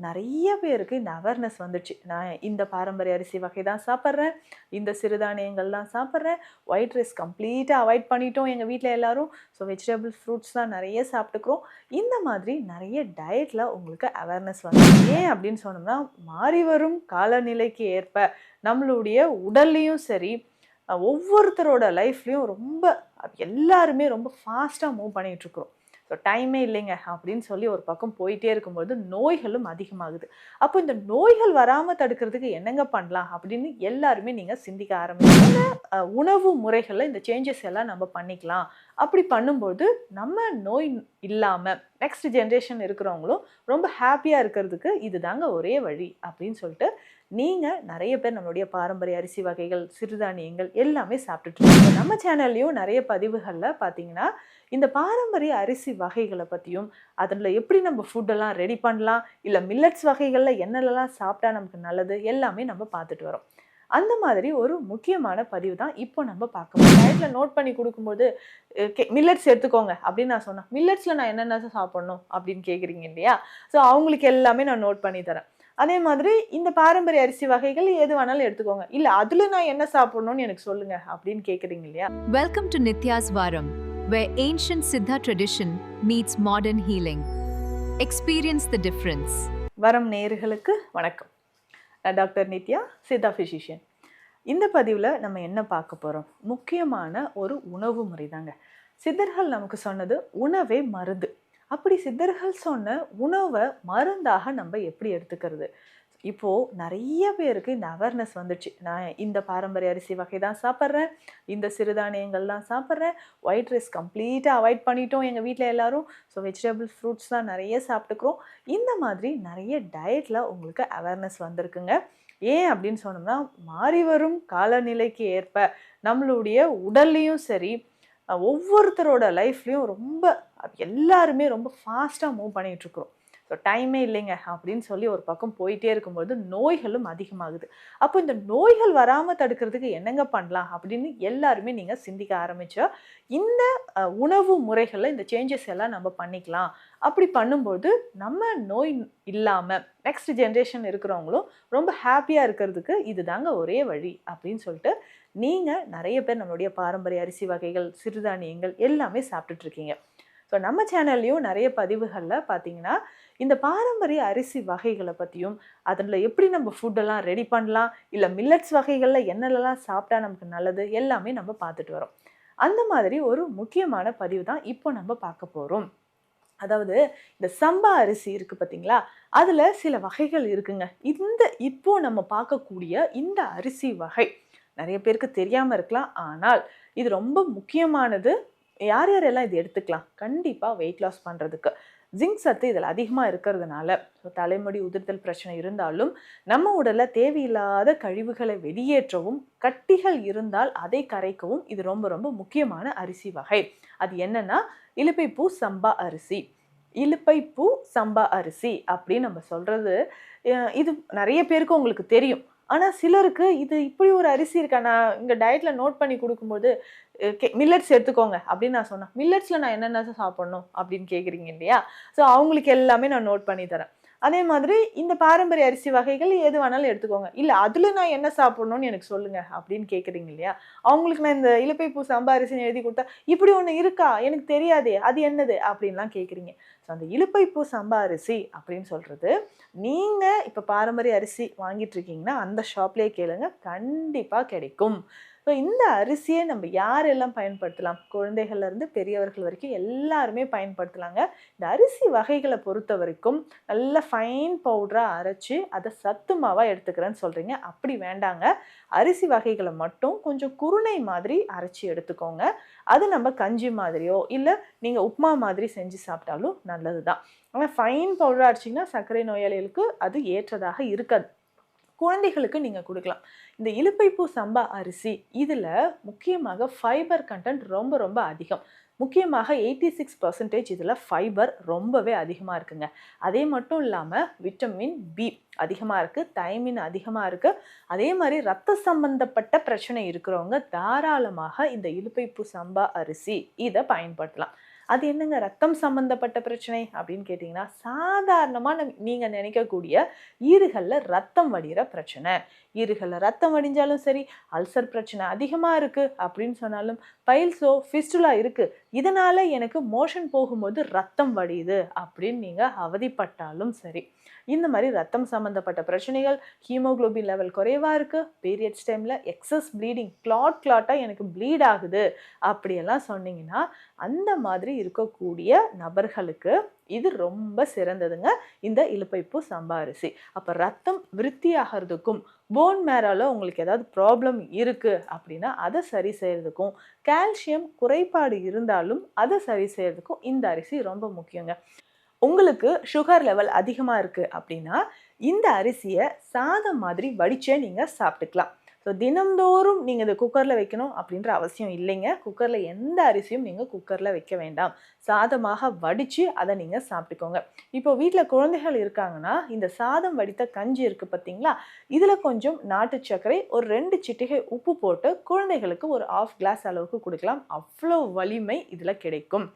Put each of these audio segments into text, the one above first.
நிறைய பேருக்கு இந்த அவேர்னஸ் வந்துடுச்சு. நான் இந்த பாரம்பரிய அரிசி வகை தான் சாப்பிட்றேன், இந்த சிறுதானியங்கள்லாம் சாப்பிட்றேன், ஒயிட் ரைஸ் கம்ப்ளீட்டாக அவாய்ட் பண்ணிட்டோம் எங்கள் வீட்டில் எல்லாரும். ஸோ வெஜிடபிள் ஃப்ரூட்ஸ் தான் நிறைய சாப்பிட்டுக்கிறோம். இந்த மாதிரி நிறைய டயட்டில் உங்களுக்கு அவேர்னஸ் வந்து ஏன் அப்படின்னு சொன்னோம்னா, மாறி வரும் காலநிலைக்கு ஏற்ப நம்மளுடைய உடல்லையும் சரி, ஒவ்வொருத்தரோட லைஃப்லேயும் எல்லாருமே ரொம்ப ஃபாஸ்ட்டாக மூவ் பண்ணிகிட்ருக்குறோம். ஸோ டைமே இல்லைங்க அப்படின்னு சொல்லி ஒரு பக்கம் போயிட்டே இருக்கும்போது நோய்களும் அதிகமாகுது. அப்போ இந்த நோய்கள் வராமல் தடுக்கிறதுக்கு என்னங்க பண்ணலாம் அப்படின்னு எல்லாருமே நீங்கள் சிந்திக்க ஆரம்பிங்க. உணவு முறைகளில் இந்த சேஞ்சஸ் எல்லாம் நம்ம பண்ணிக்கலாம். அப்படி பண்ணும்போது நம்ம நோய் இல்லாமல் நெக்ஸ்ட் ஜென்ரேஷன் இருக்கிறவங்களும் ரொம்ப ஹாப்பியாக இருக்கிறதுக்கு இது தாங்க ஒரே வழி அப்படின்னு சொல்லிட்டு நீங்கள் நிறைய பேர் நம்மளுடைய பாரம்பரிய அரிசி வகைகள், சிறுதானியங்கள் எல்லாமே சாப்பிட்டுட்டு இருக்கீங்க. நம்ம சேனல்லையும் நிறைய பதிவுகளில் பார்த்தீங்கன்னா இந்த பாரம்பரிய அரிசி வகைகளை பற்றியும், அதில் எப்படி நம்ம ஃபுட்டெல்லாம் ரெடி பண்ணலாம், இல்லை மில்லட்ஸ் வகைகளில் என்னென்னலாம் சாப்பிட்டா நமக்கு நல்லது எல்லாமே நம்ம பார்த்துட்டு வரோம். அந்த மாதிரி ஒரு முக்கியமான பதிவு தான் இப்போ நம்ம பார்க்கணும். டயட்டில் நோட் பண்ணி கொடுக்கும்போது மில்லட்ஸ் எடுத்துக்கோங்க அப்படின்னு நான் சொன்னேன். மில்லட்ஸில் நான் என்னென்ன சாப்பிட்ணும் அப்படின்னு கேட்குறீங்க இல்லையா? ஸோ அவங்களுக்கு எல்லாமே நான் நோட் பண்ணி தரேன். அதே மாதிரி இந்த பாரம்பரிய அரிசி வகைகள் எது வேணாலும் எடுத்துக்கோங்க. இல்லை அதில் நான் என்ன சாப்பிட்ணுன்னு எனக்கு சொல்லுங்க அப்படின்னு கேட்குறீங்க இல்லையா? வெல்கம் டு நித்யாஸ் வாரம், where ancient Siddha tradition meets modern healing. Experience the difference. வரம் நேயர்களுக்கு வணக்கம். நான் டாக்டர் நித்யா, சித்தா ஃபிசிஷியன். இந்த பதிவில் நம்ம என்ன பார்க்க போகிறோம்? முக்கியமான ஒரு உணவு முறை தாங்க. சித்தர்கள் நமக்கு சொன்னது உணவே மருந்து. அப்படி சித்தர்கள் சொன்ன உணவை மருந்தாக நம்ம எப்படி எடுத்துக்கிறது? இப்போது நிறைய பேருக்கு இந்த அவேர்னஸ் வந்துடுச்சு. நான் இந்த பாரம்பரிய அரிசி வகை தான் சாப்பிட்றேன், இந்த சிறுதானியங்கள்லாம் சாப்பிட்றேன், ஒயிட் ரைஸ் கம்ப்ளீட்டாக அவாய்ட் பண்ணிட்டோம் எங்கள் வீட்டில் எல்லாரும். ஸோ வெஜிடபிள் ஃப்ரூட்ஸ் தான் நிறைய சாப்பிட்டுக்கிறோம். இந்த மாதிரி நிறைய டயட்டில் உங்களுக்கு அவேர்னஸ் வந்திருக்குங்க. ஏன் அப்படின்னு சொன்னோம்னா, மாறி வரும் காலநிலைக்கு ஏற்ப நம்மளுடைய உடல்லையும் சரி, ஒவ்வொருத்தரோட லைஃப்லேயும் எல்லாருமே ரொம்ப ஃபாஸ்ட்டாக மூவ் பண்ணிகிட்ருக்குறோம். ஸோ டைமே இல்லைங்க அப்படின்னு சொல்லி ஒரு பக்கம் போயிட்டே இருக்கும்போது நோய்களும் அதிகமாகுது. அப்போ இந்த நோய்கள் வராமல் தடுக்கிறதுக்கு என்னங்க பண்ணலாம் அப்படின்னு எல்லாருமே நீங்கள் சிந்திக்க ஆரம்பிச்சா இந்த உணவு முறைகளில் இந்த சேஞ்சஸ் எல்லாம் நம்ம பண்ணிக்கலாம். அப்படி பண்ணும்போது நம்ம நோய் இல்லாமல் நெக்ஸ்ட் ஜென்ரேஷன் இருக்கிறவங்களும் ரொம்ப ஹாப்பியாக இருக்கிறதுக்கு இது தாங்க ஒரே வழி அப்படின்னு சொல்லிட்டு நீங்கள் நிறைய பேர் நம்மளுடைய பாரம்பரிய அரிசி வகைகள், சிறுதானியங்கள் எல்லாமே சாப்பிட்டுட்ருக்கீங்க. ஸோ நம்ம சேனல்லையும் நிறைய பதிவுகளில் பார்த்தீங்கன்னா இந்த பாரம்பரிய அரிசி வகைகளை பற்றியும், அதில் எப்படி நம்ம ஃபுட்டெல்லாம் ரெடி பண்ணலாம், இல்லை மில்லட்ஸ் வகைகளில் என்னென்னலாம் சாப்பிட்டா நமக்கு நல்லது எல்லாமே நம்ம பார்த்துட்டு வரோம். அந்த மாதிரி ஒரு முக்கியமான பதிவு தான் இப்போ நம்ம பார்க்க போகிறோம். அதாவது இந்த சம்பா அரிசி இருக்குது பார்த்தீங்களா, அதில் சில வகைகள் இருக்குங்க. இப்போ நம்ம பார்க்கக்கூடிய இந்த அரிசி வகை நிறைய பேருக்கு தெரியாமல் இருக்கலாம். ஆனால் இது ரொம்ப முக்கியமானது. யார் யாரெல்லாம் இது எடுத்துக்கலாம்? கண்டிப்பாக வெயிட் லாஸ் பண்ணுறதுக்கு. ஜிங்க் சத்து இதில் அதிகமாக இருக்கிறதுனால, ஸோ தலைமுடி உதிர்தல் பிரச்சனை இருந்தாலும் நம்ம உடலில் தேவையில்லாத கழிவுகளை வெளியேற்றவும், கட்டிகள் இருந்தால் அதை கரைக்கவும் இது ரொம்ப ரொம்ப முக்கியமான அரிசி வகை. அது என்னன்னா இலுப்பைப்பூ சம்பா அரிசி. இலுப்பைப்பூ சம்பா அரிசி அப்படின்னு நம்ம சொல்கிறது, இது நிறைய பேருக்கு உங்களுக்கு தெரியும். ஆனால் சிலருக்கு இது இப்படி ஒரு அரிசி இருக்கா, நான் இங்கே டயட்டில் நோட் பண்ணி கொடுக்கும்போது மில்லட்ஸ் எடுத்துக்கோங்க அப்படின்னு நான் சொன்னேன். மில்லட்ஸில் நான் என்னென்ன சாப்பிட்ணும் அப்படின்னு கேட்குறீங்க இல்லையா? ஸோ அவங்களுக்கு எல்லாமே நான் நோட் பண்ணி தரேன். அதே மாதிரி இந்த பாரம்பரிய அரிசி வகைகள் எது வேணாலும் எடுத்துக்கோங்க. இல்லை அதில் நான் என்ன சாப்பிட்ணுன்னு எனக்கு சொல்லுங்கள் அப்படின்னு கேட்குறீங்க இல்லையா? அவங்களுக்கு நான் இந்த இலுப்பைப்பூ சம்பா அரிசின்னு எழுதி கொடுத்தா, இப்படி ஒன்று இருக்கா, எனக்கு தெரியாதே, அது என்னது அப்படின்லாம் கேட்குறீங்க. ஸோ அந்த இலுப்பைப்பூ சம்பா அரிசி அப்படின்னு சொல்கிறது, நீங்கள் இப்போ பாரம்பரிய அரிசி வாங்கிட்டு இருக்கீங்கன்னா அந்த ஷாப்லேயே கேளுங்க, கண்டிப்பாக கிடைக்கும். ஸோ இந்த அரிசியை நம்ம யாரெல்லாம் பயன்படுத்தலாம்? குழந்தைகள்லேருந்து பெரியவர்கள் வரைக்கும் எல்லாருமே பயன்படுத்தலாங்க. இந்த அரிசி வகைகளை பொறுத்த வரைக்கும் நல்ல ஃபைன் பவுடராக அரைச்சி அதை சத்து மாவாக எடுத்துக்கிறேன்னு சொல்கிறீங்க. அப்படி வேண்டாங்க. அரிசி வகைகளை மட்டும் கொஞ்சம் குருணை மாதிரி அரைச்சி எடுத்துக்கோங்க. அது நம்ம கஞ்சி மாதிரியோ இல்லை நீங்கள் உப்புமா மாதிரி செஞ்சு சாப்பிட்டாலும் நல்லது தான். ஆனால் ஃபைன் பவுடராக அரைச்சிங்கன்னா சர்க்கரை நோயாளிகளுக்கு அது ஏற்றதாக இருக்காது. குழந்தைகளுக்கு நீங்கள் கொடுக்கலாம். இந்த இலுப்பைப்பூ சம்பா அரிசி இதில் முக்கியமாக ஃபைபர் கண்டென்ட் ரொம்ப ரொம்ப அதிகம். முக்கியமாக 86% இதில் ஃபைபர் ரொம்பவே அதிகமாக இருக்குங்க. அதே மட்டும் இல்லாமல் விட்டமின் பி அதிகமாக இருக்குது, தைமின் அதிகமாக இருக்குது. அதே மாதிரி ரத்த சம்பந்தப்பட்ட பிரச்சனை இருக்கிறவங்க தாராளமாக இந்த இலுப்பைப்பூ சம்பா அரிசி இதை பயன்படுத்தலாம். அது என்னங்க ரத்தம் சம்பந்தப்பட்ட பிரச்சனை அப்படின்னு கேட்டிங்கன்னா, சாதாரணமா நீங்க நினைக்கக்கூடிய ஈறுகள்ல ரத்தம் வடிகிற பிரச்சனை. ஈறுகள்ல ரத்தம் வடிஞ்சாலும் சரி, அல்சர் பிரச்சனை அதிகமா இருக்கு அப்படின்னு சொன்னாலும், பைல்ஸோ ஃபிஸ்டுலா இருக்கு, இதனால எனக்கு மோஷன் போகும்போது ரத்தம் வடியுது அப்படின்னு நீங்க அவதிப்பட்டாலும் சரி, இந்த மாதிரி ரத்தம் சம்பந்தப்பட்ட பிரச்சனைகள், ஹீமோகுளோபின் லெவல் குறைவா இருக்கு, பீரியட்ஸ் டைம்ல எக்ஸஸ் ப்ளீடிங், கிளாட்டா எனக்கு ப்ளீட் ஆகுது அப்படியெல்லாம் சொன்னீங்கன்னா, அந்த மாதிரி இருக்கக்கூடிய நபர்களுக்கு இது ரொம்ப சிறந்ததுங்க இந்த இலுப்பைப்பூ சம்பா அரிசி. அப்ப ரத்தம் விருத்தியாகிறதுக்கும், போன் மேரோல உங்களுக்கு ஏதாவது ப்ராப்ளம் இருக்கு அப்படின்னா அதை சரி செய்யறதுக்கும், கால்சியம் குறைபாடு இருந்தாலும் அதை சரி செய்யறதுக்கும் இந்த அரிசி ரொம்ப முக்கியங்க. உங்களுக்கு சுகர் லெவல் அதிகமாக இருக்குது அப்படின்னா இந்த அரிசியை சாதம் மாதிரி வடிச்சே நீங்கள் சாப்பிட்டுக்கலாம். ஸோ தினம்தோறும் நீங்கள் இதை குக்கரில் வைக்கணும் அப்படின்ற அவசியம் இல்லைங்க. குக்கரில் எந்த அரிசியும் நீங்கள் குக்கரில் வைக்க வேண்டாம். சாதமாக வடித்து அதை நீங்கள் சாப்பிட்டுக்கோங்க. இப்போ வீட்டில் குழந்தைகள் இருக்காங்கன்னா இந்த சாதம் வடித்த கஞ்சி இருக்குது பார்த்தீங்களா, இதில் கொஞ்சம் நாட்டு சர்க்கரை, ஒரு 2 சிட்டிகை உப்பு போட்டு குழந்தைகளுக்கு ஒரு 1/2 கிளாஸ் அளவுக்கு கொடுக்கலாம். அவ்வளோ வலிமை இதில் கிடைக்கும்.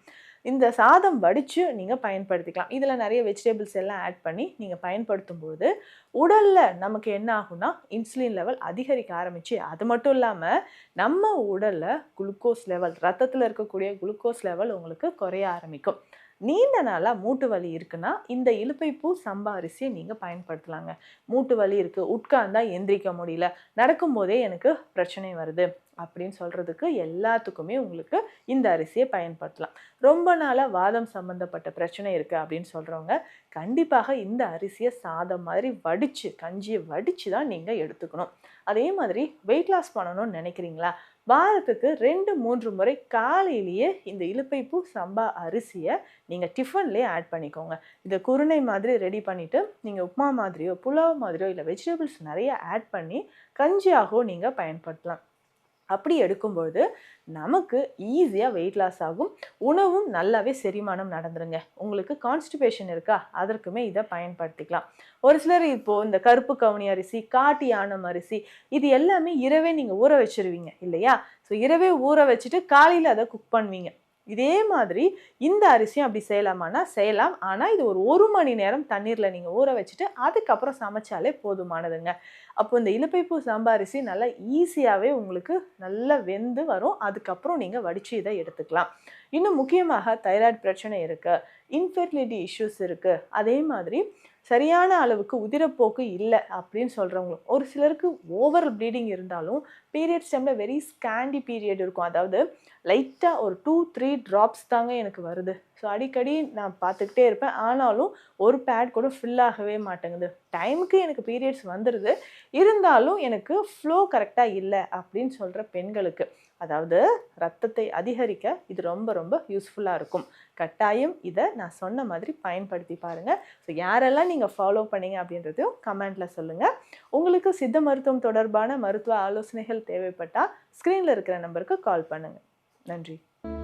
இந்த சாதம் வடித்து நீங்கள் பயன்படுத்திக்கலாம். இதில் நிறைய வெஜிடபிள்ஸ் எல்லாம் ஆட் பண்ணி நீங்கள் பயன்படுத்தும் போது உடலில் நமக்கு என்ன ஆகும்னா இன்சுலின் லெவல் அதிகரிக்க ஆரம்பிச்சு, அது மட்டும் இல்லாமல் நம்ம உடலில் குளுக்கோஸ் லெவல், ரத்தத்தில் இருக்கக்கூடிய குளுக்கோஸ் லெவல் உங்களுக்கு குறைய ஆரம்பிக்கும். நீண்ட நாளாக மூட்டு வலி இருக்குன்னா இந்த இலுப்பைப்பூ சம்பா அரிசியை நீங்கள் பயன்படுத்தலாங்க. மூட்டு வலி இருக்குது, உட்கார்ந்தா எந்திரிக்க முடியல, நடக்கும்போதே எனக்கு பிரச்சனை வருது அப்படின்னு சொல்கிறதுக்கு எல்லாத்துக்குமே உங்களுக்கு இந்த அரிசியை பயன்படுத்தலாம். ரொம்ப நாளாக வாதம் சம்மந்தப்பட்ட பிரச்சனை இருக்குது அப்படின்னு சொல்கிறவங்க கண்டிப்பாக இந்த அரிசியை சாதம் மாதிரி வடித்து, கஞ்சியை வடித்து தான் நீங்கள் எடுத்துக்கணும். அதே மாதிரி வெயிட் லாஸ் பண்ணணும்னு நினைக்கிறீங்களா, வாரத்துக்கு 2-3 முறை காலையிலேயே இந்த இலுப்பைப்பூ சம்பா அரிசியை நீங்கள் டிஃபன்லேயே ஆட் பண்ணிக்கோங்க. இதை குருணை மாதிரி ரெடி பண்ணிவிட்டு நீங்கள் உப்மா மாதிரியோ புலாவ் மாதிரியோ இல்லை வெஜிடபிள்ஸ் நிறைய ஆட் பண்ணி கஞ்சியாகவும் நீங்கள் பயன்படுத்தலாம். அப்படி எடுக்கும்பொழுது நமக்கு ஈஸியாக வெயிட் லாஸ் ஆகும், உணவும் நல்லாவே செரிமானம் நடந்துருங்க. உங்களுக்கு கான்ஸ்டிபேஷன் இருக்கா, அதற்குமே இதை பயன்படுத்திக்கலாம். ஒரு சிலர் இப்போது இந்த கருப்பு கவுனி அரிசி, காட்டு யானம் அரிசி, இது எல்லாமே இரவே நீங்கள் ஊற வச்சிருவீங்க இல்லையா? ஸோ இரவே ஊற வச்சுட்டு காலையில் அதை குக் பண்ணுவீங்க. இதே மாதிரி இந்த அரிசியும் அப்படி செய்யலாமான்னா செய்யலாம். ஆனால் இது ஒரு 1 மணி நேரம் தண்ணீரில் நீங்கள் ஊற வச்சுட்டு அதுக்கப்புறம் சமைச்சாலே போதுமானதுங்க. அப்போ இந்த இலுப்பைப்பூ சம்பா அரிசி நல்லா ஈஸியாகவே உங்களுக்கு நல்லா வெந்து வரும். அதுக்கப்புறம் நீங்கள் வடித்து இதை எடுத்துக்கலாம். இன்னும் முக்கியமாக தைராய்டு பிரச்சனை இருக்குது, இன்ஃபெர்டிலிட்டி இஷ்யூஸ் இருக்குது, அதே மாதிரி சரியான அளவுக்கு உதிரப்போக்கு இல்லை அப்படின்னு சொல்கிறவங்களும், ஒரு சிலருக்கு ஓவர் ப்ளீடிங் இருந்தாலும் பீரியட்ஸ் டைமில் வெரி ஸ்கேண்டி பீரியட் இருக்கும். அதாவது லைட்டாக ஒரு 2-3 ட்ராப்ஸ் தாங்க எனக்கு வருது. ஸோ அடிக்கடி நான் பார்த்துக்கிட்டே இருப்பேன், ஆனாலும் ஒரு பேட் கூட ஃபில் ஆகவே மாட்டேங்குது. டைமுக்கு எனக்கு பீரியட்ஸ் வந்துடுது, இருந்தாலும் எனக்கு ஃப்ளோ கரெக்டாக இல்லை அப்படின்னு சொல்கிற பெண்களுக்கு, அதாவது ரத்தத்தை அதிகரிக்க இது ரொம்ப ரொம்ப யூஸ்ஃபுல்லாக இருக்கும். கட்டாயம் இதை நான் சொன்ன மாதிரி பயன்படுத்தி பாருங்கள். ஸோ யாரெல்லாம் நீங்கள் ஃபாலோ பண்ணீங்க அப்படின்றதையும் கமெண்ட்டில் சொல்லுங்கள். உங்களுக்கு சித்த மருத்துவம் தொடர்பான மருத்துவ ஆலோசனைகள் தேவைப்பட்டால் ஸ்க்ரீனில் இருக்கிற நம்பருக்கு கால் பண்ணுங்கள். நன்றி.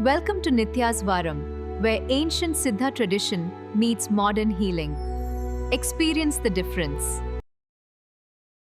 Welcome to Nitya's Varam, where ancient Siddha tradition meets modern healing. Experience the difference.